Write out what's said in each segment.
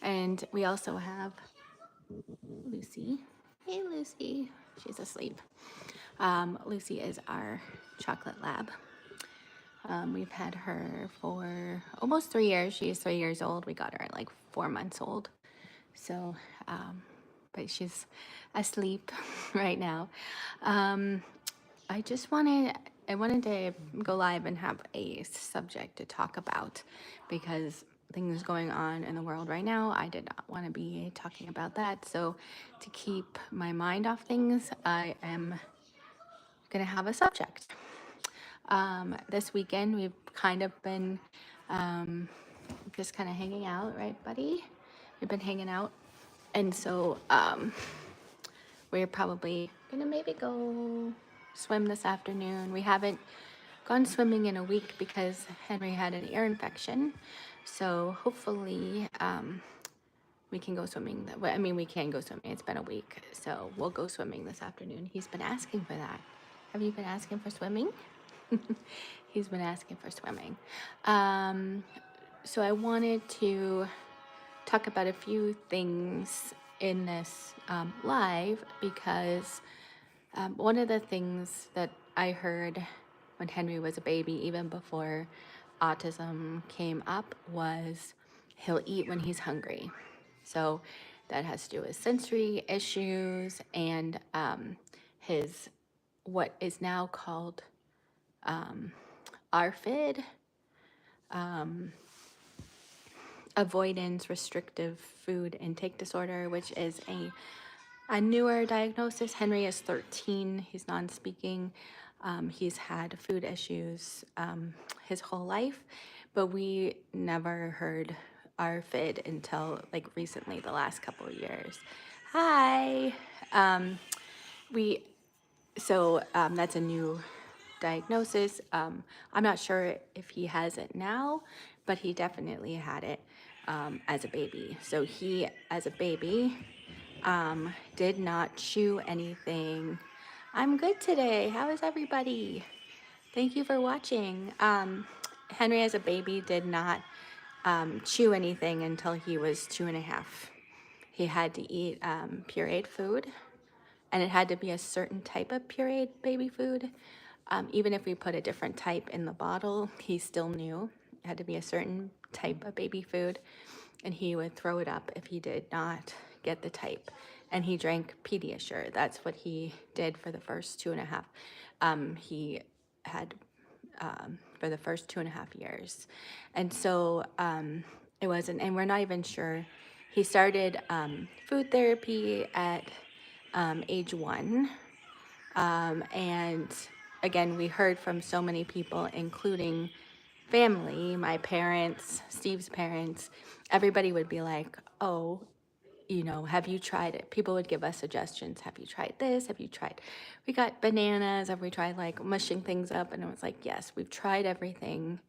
And we also have Lucy. Hey, Lucy. She's asleep. Lucy is our chocolate lab. We've had her for almost 3 years. She is 3 years old. We got her at like 4 months old. So, but she's asleep right now. I wanted to go live and have a subject to talk about because things going on in the world right now. I did not want to be talking about that. So to keep my mind off things, I am going to have a subject. This weekend, we've kind of been just kind of hanging out, right, buddy? We've been hanging out. And so we're probably going to maybe go swim this afternoon. We haven't gone swimming in a week because Henry had an ear infection. So hopefully we can go swimming. I mean, we can go swimming. It's been a week. So we'll go swimming this afternoon. He's been asking for that. Have you been asking for swimming? He's been asking for swimming. So I wanted to talk about a few things in this live because one of the things that I heard when Henry was a baby, even before autism came up, was he'll eat when he's hungry. So that has to do with sensory issues and his what is now called ARFID, avoidance restrictive food intake disorder, which is a newer diagnosis. Henry is 13. He's non-speaking. He's had food issues his whole life, but we never heard ARFID until like recently, the last couple of years. Hi. That's a new diagnosis. I'm not sure if he has it now, but he definitely had it as a baby. So he, as a baby, did not chew anything. I'm good today. How is everybody? Thank you for watching. Henry, as a baby, did not chew anything until he was 2.5. He had to eat pureed food, and it had to be a certain type of pureed baby food. Even if we put a different type in the bottle, he still knew it had to be a certain type of baby food, and he would throw it up if he did not get the type. And he drank Pediasure. That's what he did for the first 2.5. He had for the first 2.5 years. And so it wasn't, and we're not even sure. He started food therapy at age 1. And again, we heard from so many people, including family, my parents, Steve's parents. Everybody would be like, oh, have you tried it? People would give us suggestions. Have you tried this? Have you tried? We got bananas. Have we tried like mushing things up? And it was like, yes, we've tried everything.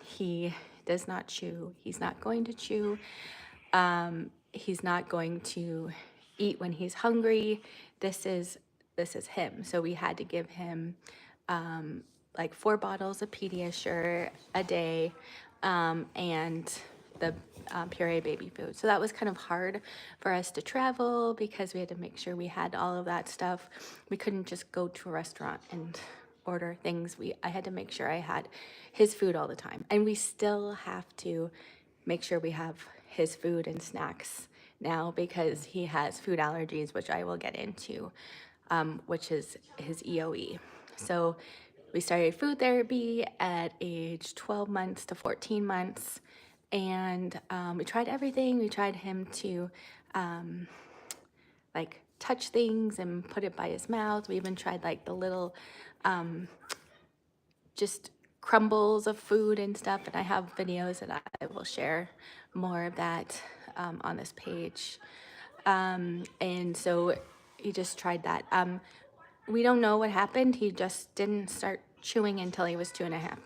He does not chew. He's not going to chew. He's not going to eat when he's hungry. This is him. So we had to give him like 4 bottles of Pediasure a day and the puree baby food. So that was kind of hard for us to travel because we had to make sure we had all of that stuff. We couldn't just go to a restaurant and order things. I had to make sure I had his food all the time. And we still have to make sure we have his food and snacks now because he has food allergies, which I will get into, which is his EoE. So we started food therapy at age 12 months to 14 months. And we tried everything. We tried him to like touch things and put it by his mouth. We even tried like the little just crumbles of food and stuff. And I have videos that I will share more of that on this page. And so he just tried that. We don't know what happened. He just didn't start chewing until he was 2.5.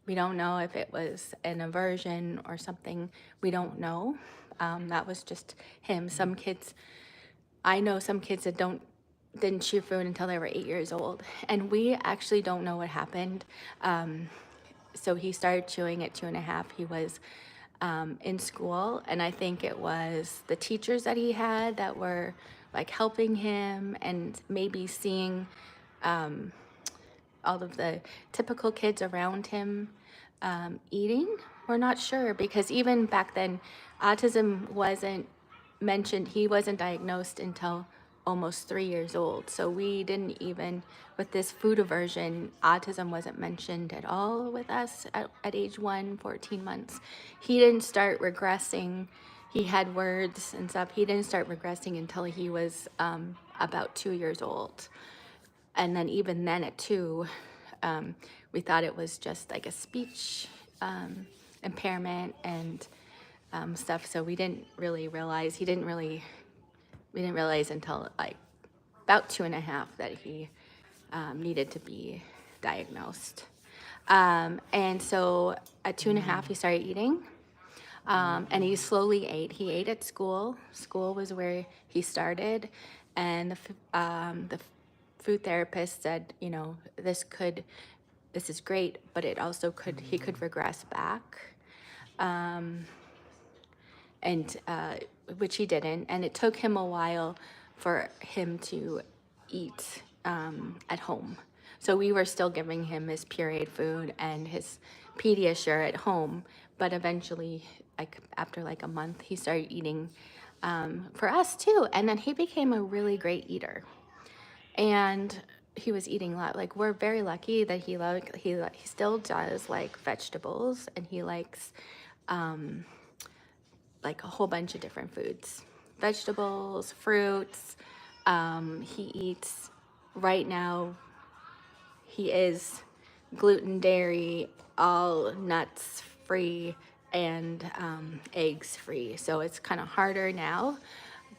We don't know if it was an aversion or something. We don't know. That was just him. Some kids, I know some kids that didn't chew food until they were 8 years old. And we actually don't know what happened. So he started chewing at 2.5. He was in school, and I think it was the teachers that he had that were like helping him and maybe seeing all of the typical kids around him eating. We're not sure because even back then, autism wasn't mentioned. He wasn't diagnosed until almost 3 years old. So we didn't even, with this food aversion, autism wasn't mentioned at all with us at age 14 months. He didn't start regressing. He had words and stuff. He didn't start regressing until he was about 2 years old. And then even then at 2, we thought it was just like a speech impairment and stuff. So we didn't really realize, we didn't realize until like about 2.5 that he needed to be diagnosed. And so at 2.5, he started eating. And he slowly ate. He ate at school. School was where he started. And the food therapist said, you know, this is great, but it also he could regress back. And which he didn't. And it took him a while for him to eat at home. So we were still giving him his pureed food and his Pediasure at home, but eventually, like after like a month, he started eating for us too. And then he became a really great eater. And he was eating a lot. Like, we're very lucky that he still does like vegetables, and he likes like a whole bunch of different foods, vegetables, fruits. He eats right now. He is gluten, dairy, all nuts free, and eggs free. So it's kind of harder now,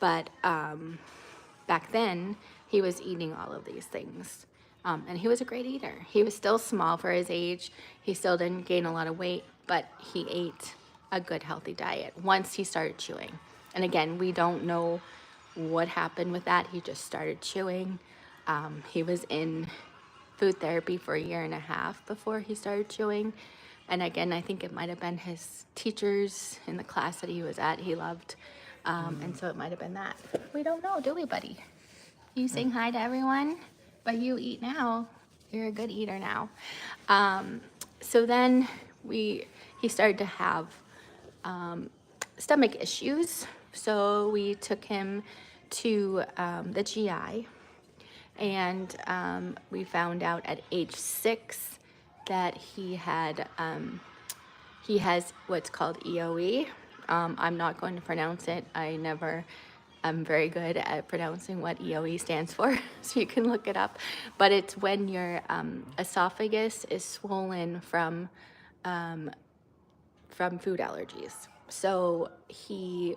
but back then he was eating all of these things. And he was a great eater. He was still small for his age. He still didn't gain a lot of weight, but he ate a good, healthy diet once he started chewing. And again, we don't know what happened with that. He just started chewing. He was in food therapy for 1.5 years before he started chewing. And again, I think it might have been his teachers in the class that he was at, he loved. And so it might have been that. We don't know, do we, buddy? You saying hi to everyone? But you eat now. You're a good eater now. So then he started to have stomach issues. So we took him to the GI, and we found out at age 6 that he has what's called EoE. I'm not going to pronounce it. I'm very good at pronouncing what EoE stands for, so you can look it up. But it's when your esophagus is swollen from food allergies. So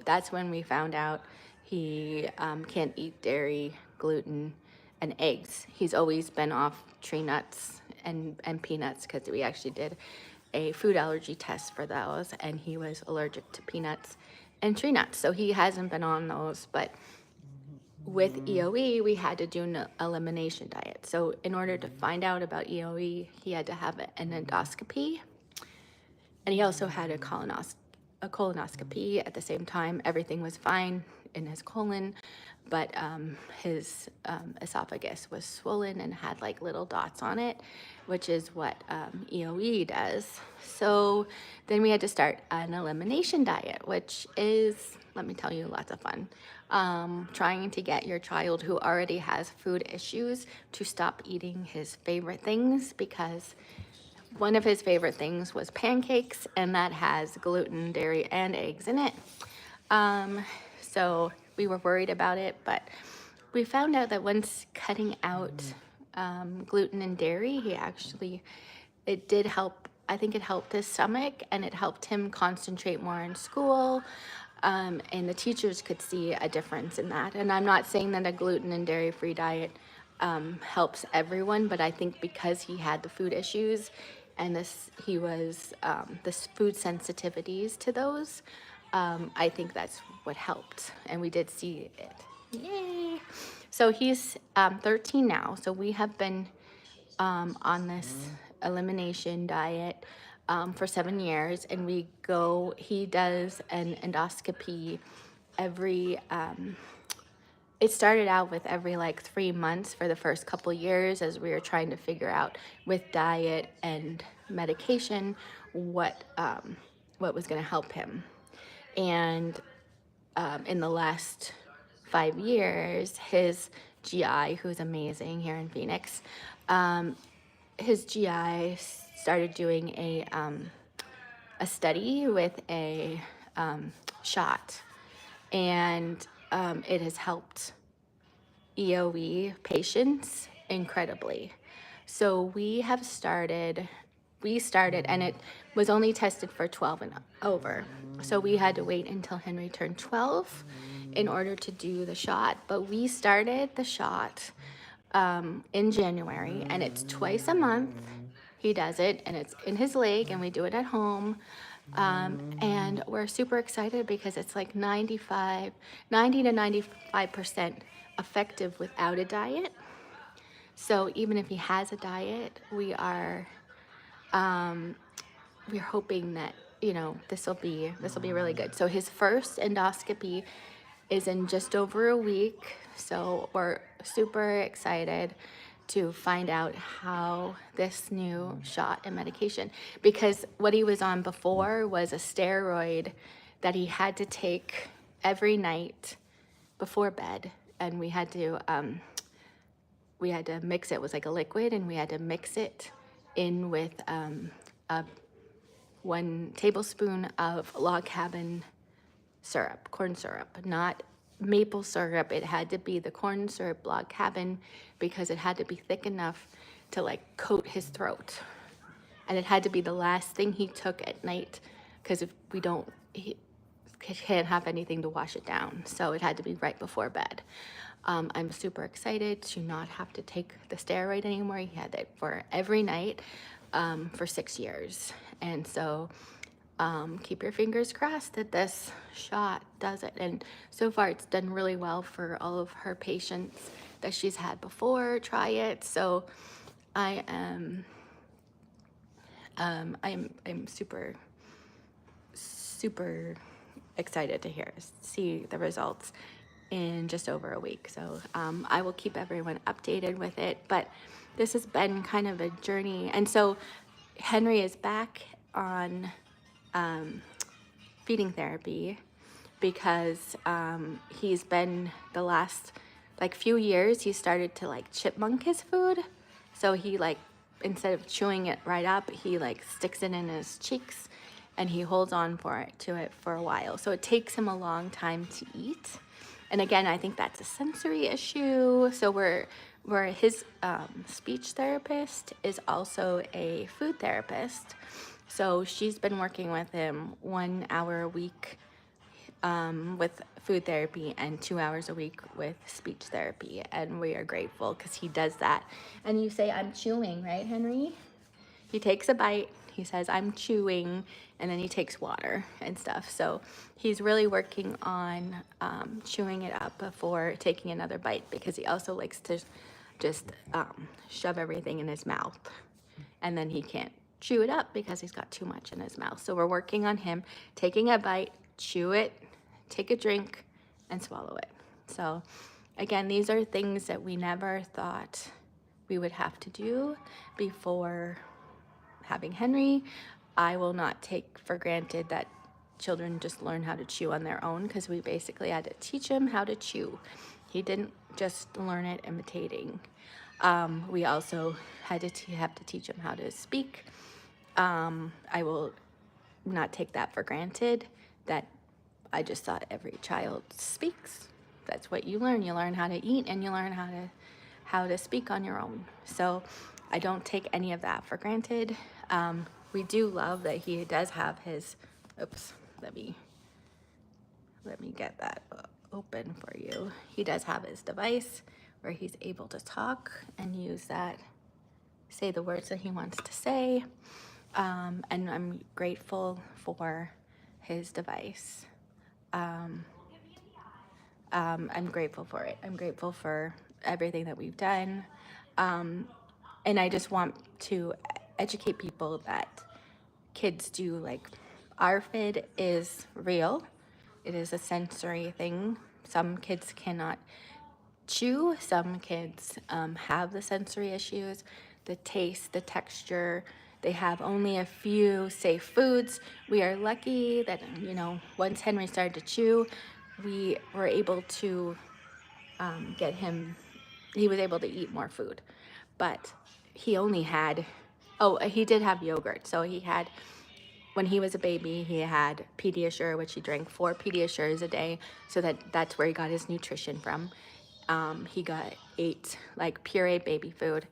that's when we found out he can't eat dairy, gluten, and eggs. He's always been off tree nuts and peanuts, because we actually did a food allergy test for those, and he was allergic to peanuts and tree nuts. So he hasn't been on those, but with EoE, we had to do an elimination diet. So in order to find out about EoE, he had to have an endoscopy, and he also had a colonoscopy at the same time. Everything was fine in his colon, but his esophagus was swollen and had like little dots on it, which is what EoE does. So then we had to start an elimination diet, which is, let me tell you, lots of fun. Trying to get your child who already has food issues to stop eating his favorite things, because one of his favorite things was pancakes, and that has gluten, dairy, and eggs in it. So we were worried about it, but we found out that once cutting out gluten and dairy, it did help. I think it helped his stomach, and it helped him concentrate more in school. And the teachers could see a difference in that. And I'm not saying that a gluten and dairy-free diet helps everyone, but I think because he had the food issues and this food sensitivities to those, I think that's what helped, and we did see it. Yay! So he's 13 now. So we have been on this elimination diet for 7 years, and he does an endoscopy every, it started out with every like 3 months for the first couple years as we were trying to figure out with diet and medication what was going to help him. And in the last 5 years, his GI, who's amazing here in Phoenix, his GI started doing a study with a shot, and it has helped EoE patients incredibly. So we started, and it was only tested for 12 and over. So we had to wait until Henry turned 12 in order to do the shot. But we started the shot in January, and it's twice a month. He does it, and it's in his leg, and we do it at home. And we're super excited because it's like 90 to 95% effective without a diet. So even if he has a diet, we're hoping that, this will be really good. So his first endoscopy is in just over a week. So we're super excited to find out how this new shot and medication, because what he was on before was a steroid that he had to take every night before bed, and we had to mix it. It was like a liquid, and we had to mix it in with 1 tablespoon of log cabin syrup, corn syrup, not maple syrup. It had to be the corn syrup log cabin because it had to be thick enough to like coat his throat. And it had to be the last thing he took at night, because if we don't, he can't have anything to wash it down. So it had to be right before bed. I'm super excited to not have to take the steroid anymore. He had it for every night for 6 years. And so keep your fingers crossed that this shot does it. And so far it's done really well for all of her patients that she's had before try it. So I'm super excited to see the results in just over a week. So I will keep everyone updated with it, but this has been kind of a journey. And so Henry is back on feeding therapy because he's been the last like few years, he started to like chipmunk his food. So he like, instead of chewing it right up, he like sticks it in his cheeks and he holds on to it for a while. So it takes him a long time to eat. And again, I think that's a sensory issue. So his speech therapist is also a food therapist. So she's been working with him 1 hour a week with food therapy and 2 hours a week with speech therapy. And we are grateful because he does that. And you say, I'm chewing, right, Henry? He takes a bite, he says, I'm chewing, and then he takes water and stuff. So he's really working on chewing it up before taking another bite, because he also likes to just shove everything in his mouth. And then he can't chew it up because he's got too much in his mouth. So we're working on him taking a bite, chew it, take a drink, and swallow it. So again, these are things that we never thought we would have to do before having Henry. I will not take for granted that children just learn how to chew on their own, because we basically had to teach him how to chew. He didn't just learn it imitating. We also had to have to teach him how to speak. I will not take that for granted, that I just thought every child speaks. That's what you learn. You learn how to eat, and you learn how to speak on your own. So I don't take any of that for granted. We do love that he does have his, oops, let me get that open for you. He does have his device where he's able to talk and use that, say the words that he wants to say. And I'm grateful for his device. I'm grateful for it. I'm grateful for everything that we've done. And I just want to educate people that kids do, like ARFID is real. It is a sensory thing. Some kids cannot chew. Some kids have the sensory issues, the taste, the texture. They have only a few safe foods. We are lucky that, you know, once Henry started to chew, we were able to get him, he was able to eat more food. But he only had, oh, he did have yogurt. So he had, when he was a baby, he had Pediasure, which he drank 4 Pediasures a day. So that's where he got his nutrition from. He got 8 like puree baby food.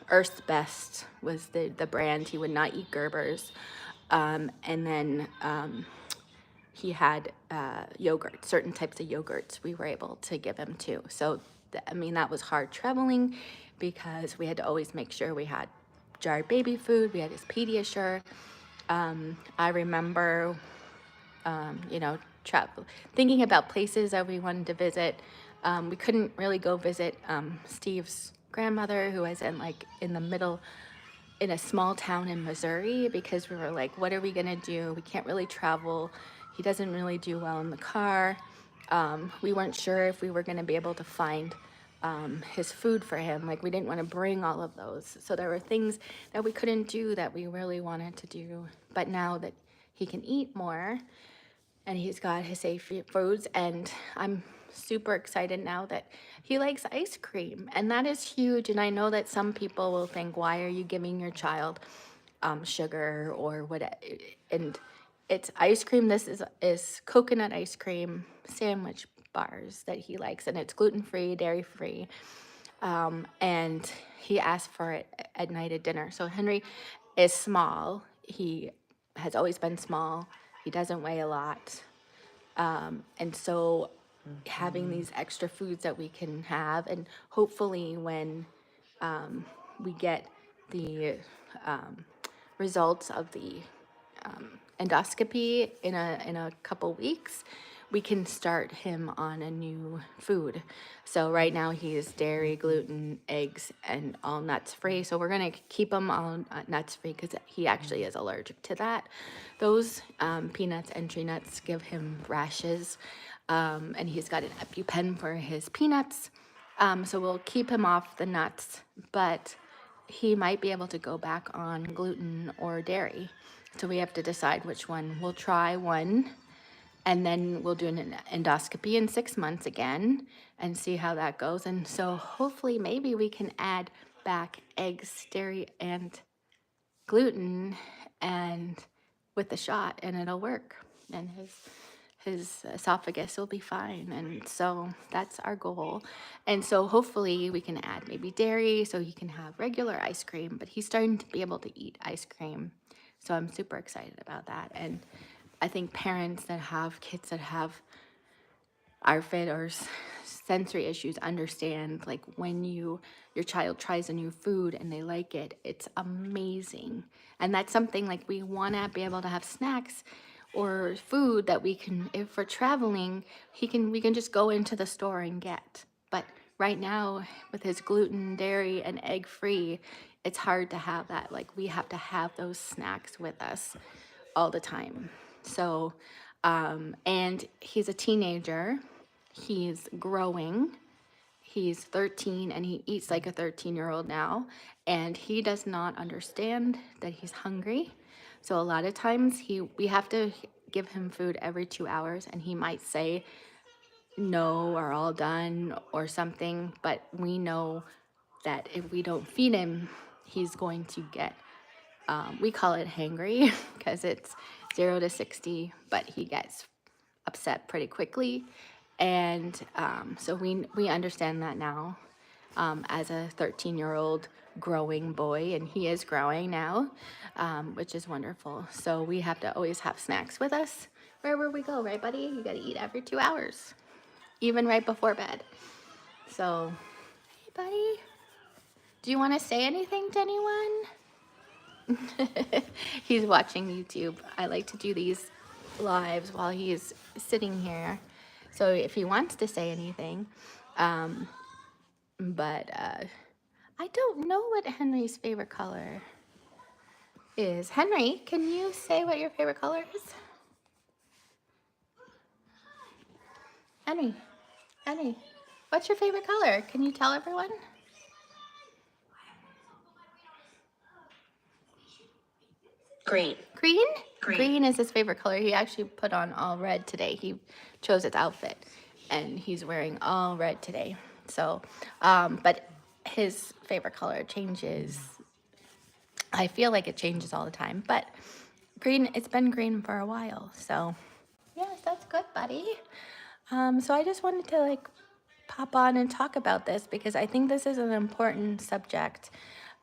Earth's Best was the brand. He would not eat Gerber's. And then he had yogurt, certain types of yogurts we were able to give him too. So, I mean, that was hard traveling because we had to always make sure we had jarred baby food. We had his Pediasure. I remember, you know, thinking about places that we wanted to visit. We couldn't really go visit Steve's grandmother, who was in the middle, in a small town in Missouri, because we were like, what are we gonna do? We can't really travel. He doesn't really do well in the car. We weren't sure if we were gonna be able to find his food for him. Like, we didn't want to bring all of those. So there were things that we couldn't do that we really wanted to do. But now that he can eat more and he's got his safe foods, and I'm super excited now that he likes ice cream, and that is huge. And I know that some people will think, why are you giving your child sugar or what? And it's ice cream. This is coconut ice cream sandwich bars that he likes, and it's gluten-free, dairy-free. And he asked for it at night at dinner. So Henry is small. He has always been small. He doesn't weigh a lot. And so having these extra foods that we can have, and hopefully when we get the results of the endoscopy in a couple weeks, we can start him on a new food. So right now he is dairy, gluten, eggs, and all nuts free. So we're gonna keep him all nuts free because he actually is allergic to that. Those peanuts and tree nuts give him rashes, and he's got an EpiPen for his peanuts. So we'll keep him off the nuts, but he might be able to go back on gluten or dairy. So we have to decide which one. We'll try one, and then we'll do an endoscopy in 6 months again and see how that goes. And so hopefully maybe we can add back eggs, dairy, and gluten and with the shot, and it'll work. And his esophagus will be fine. And so that's our goal. And so hopefully we can add maybe dairy so he can have regular ice cream, but he's starting to be able to eat ice cream. So I'm super excited about that. And I think parents that have kids that have ARFID or sensory issues understand, like, when your child tries a new food and they like it, it's amazing. And that's something, like, we want to be able to have snacks or food that we can, if we're traveling, we can just go into the store and get. But right now, with his gluten, dairy, and egg free, it's hard to have that. Like, we have to have those snacks with us all the time. So, and he's a teenager. He's growing. He's 13 and he eats like a 13-year-old now. And he does not understand that he's hungry. So a lot of times we have to give him food every 2 hours, and he might say no or all done or something. But we know that if we don't feed him, he's going to get, we call it hangry because it's 0 to 60, but he gets upset pretty quickly. And so we understand that now, as a 13-year-old growing boy, and he is growing now, which is wonderful. So we have to always have snacks with us wherever we go, right, buddy? You got to eat every 2 hours, even right before bed. So, hey, buddy, do you want to say anything to anyone? He's watching YouTube. I like to do these lives while he's sitting here. So if he wants to say anything, but I don't know what Henry's favorite color is Henry. Can you say what your favorite color is? Henry, Henry, what's your favorite color? Can you tell everyone? Green. Green? Green. Green is his favorite color. He actually put on all red today. He chose his outfit and he's wearing all red today. So, but his favorite color changes. I feel like it changes all the time, but green, it's been green for a while. So yes, that's good, buddy. So I just wanted to like pop on and talk about this because I think this is an important subject.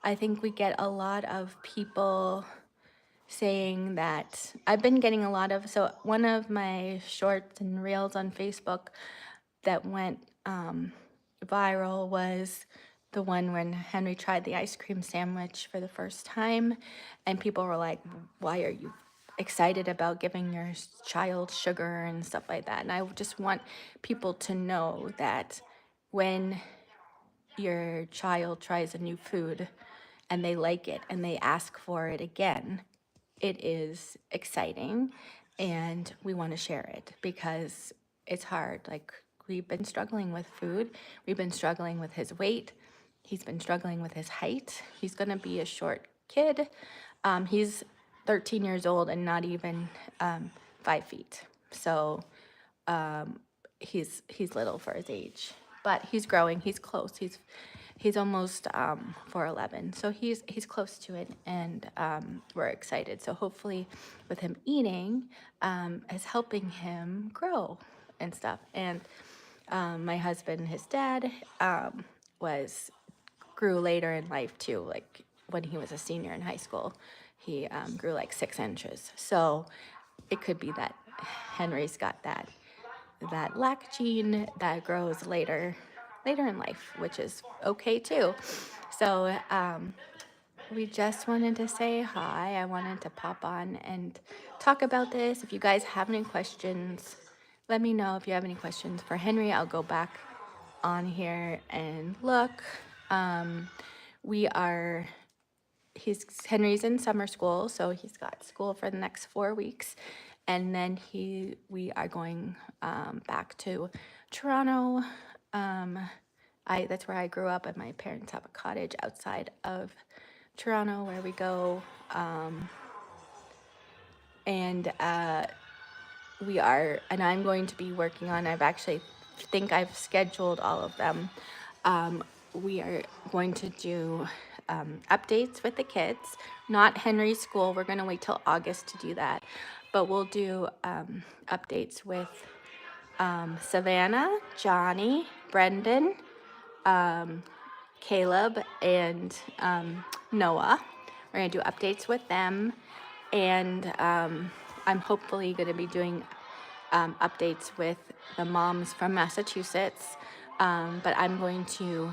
I think we get a lot of people saying that I've been getting a lot of, so one of my shorts and reels on Facebook that went viral was the one when Henry tried the ice cream sandwich for the first time, and people were like, why are you excited about giving your child sugar and stuff like that? And I just want people to know that when your child tries a new food and they like it and they ask for it again, it is exciting and we want to share it because it's hard. Like, we've been struggling with food, we've been struggling with his weight, he's been struggling with his height. He's going to be a short kid. He's 13 years old and not even 5 feet. So he's little for his age, but he's growing. He's close. He's almost 4'11", so he's close to it, and we're excited. So hopefully, with him eating, is helping him grow and stuff. And my husband, his dad, grew later in life too. Like when he was a senior in high school, he grew like 6 inches. So it could be that Henry's got that lack gene that grows later in life, which is okay too. So we just wanted to say hi. I wanted to pop on and talk about this. If you guys have any questions, let me know. If you have any questions for Henry, I'll go back on here and look. Henry's in summer school, so he's got school for the next 4 weeks, and then we are going back to Toronto. That's where I grew up, and my parents have a cottage outside of Toronto where we go, and I'm going to be working on. I've scheduled all of them. We are going to do updates with the kids, not Henry's school. We're going to wait till August to do that, but we'll do updates with Savannah, Johnny, Brendan, Caleb, and Noah. We're going to do updates with them, and I'm hopefully going to be doing updates with the moms from Massachusetts, but I'm going to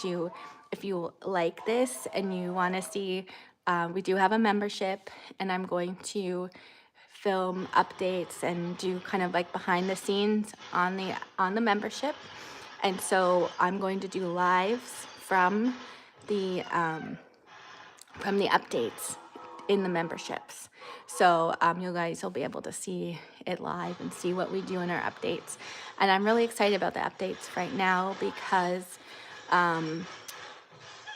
do, if you like this and you want to see, we do have a membership, and I'm going to film updates and do kind of like behind the scenes on the membership. And so I'm going to do lives from the updates in the memberships. So you guys will be able to see it live and see what we do in our updates. And I'm really excited about the updates right now because, and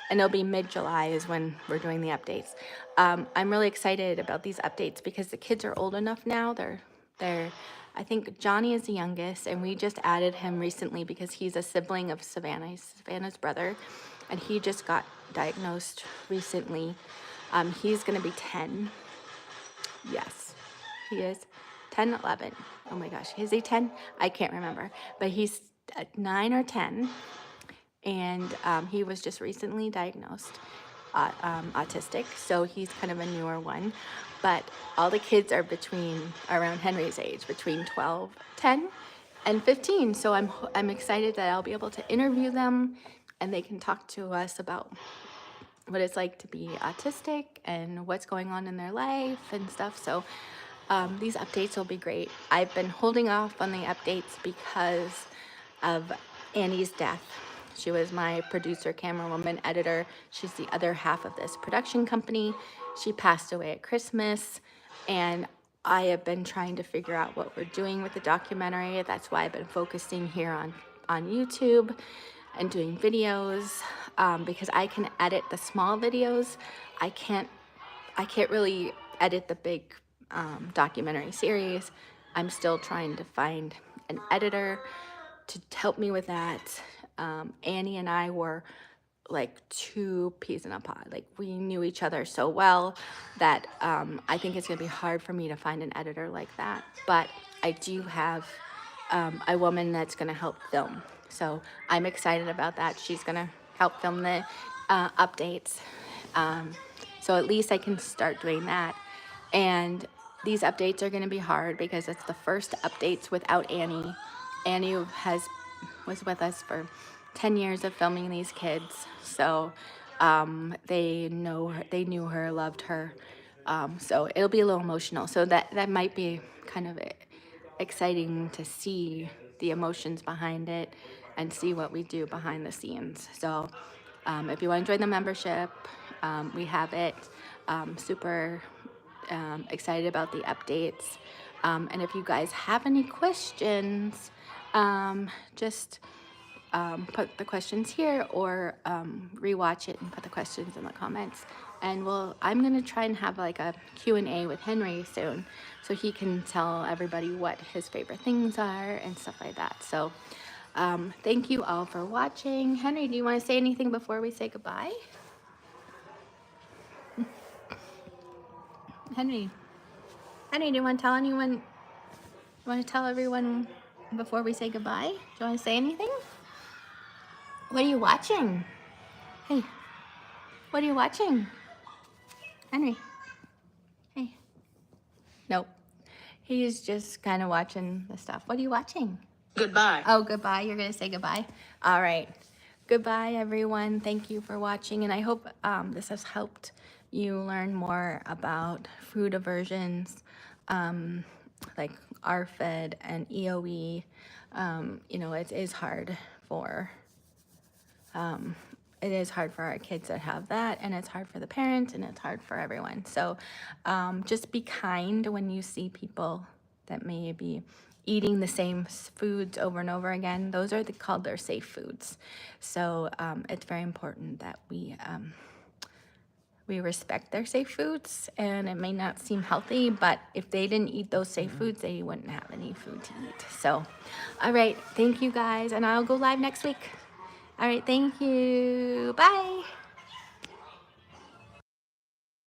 it'll be mid-July is when we're doing the updates. I'm really excited about these updates because the kids are old enough now. I think Johnny is the youngest, and we just added him recently because he's a sibling of Savannah. He's Savannah's brother, and he just got diagnosed recently. He's going to be 10. Yes, he is 10, 11. Oh my gosh, is he 10? I can't remember, but he's 9 or 10, and he was just recently diagnosed autistic, so he's kind of a newer one. But all the kids are around Henry's age, between 12, 10, and 15. So I'm excited that I'll be able to interview them, and they can talk to us about what it's like to be autistic and what's going on in their life and stuff. So these updates will be great. I've been holding off on the updates because of Annie's death. She was my producer, camerawoman, editor. She's the other half of this production company. She passed away at Christmas, and I have been trying to figure out what we're doing with the documentary. That's why I've been focusing here on YouTube and doing videos, because I can edit the small videos. I can't really edit the big documentary series. I'm still trying to find an editor to help me with that. Annie and I were like two peas in a pod. Like, we knew each other so well that I think it's gonna be hard for me to find an editor like that. But I do have a woman that's gonna help film. So I'm excited about that. She's gonna help film the updates. So at least I can start doing that. And these updates are gonna be hard because it's the first updates without Annie. Annie was with us for 10 years of filming these kids. So they knew her, loved her. So it'll be a little emotional. So that might be kind of exciting to see the emotions behind it and see what we do behind the scenes. So if you want to join the membership, we have it. Super excited about the updates. And if you guys have any questions, just put the questions here, or rewatch it and put the questions in the comments. And I'm gonna try and have like a Q&A with Henry soon, so he can tell everybody what his favorite things are and stuff like that. So thank you all for watching. Henry, do you want to say anything before we say goodbye? Henry, do you want to tell anyone? You want to tell everyone before we say goodbye? Do you want to say anything? What are you watching? Hey, what are you watching? Henry. Hey. Nope. He's just kind of watching the stuff. What are you watching? Goodbye. Oh, goodbye. You're going to say goodbye? All right. Goodbye, everyone. Thank you for watching. And I hope this has helped you learn more about food aversions, like ARFID and EoE. You know, it is hard for our kids that have that, and it's hard for the parents, and it's hard for everyone. So just be kind when you see people that may be eating the same foods over and over again. Those are called their safe foods. So it's very important that we respect their safe foods, and it may not seem healthy, but if they didn't eat those safe foods, they wouldn't have any food to eat. So, all right, thank you guys, and I'll go live next week. All right, thank you. Bye.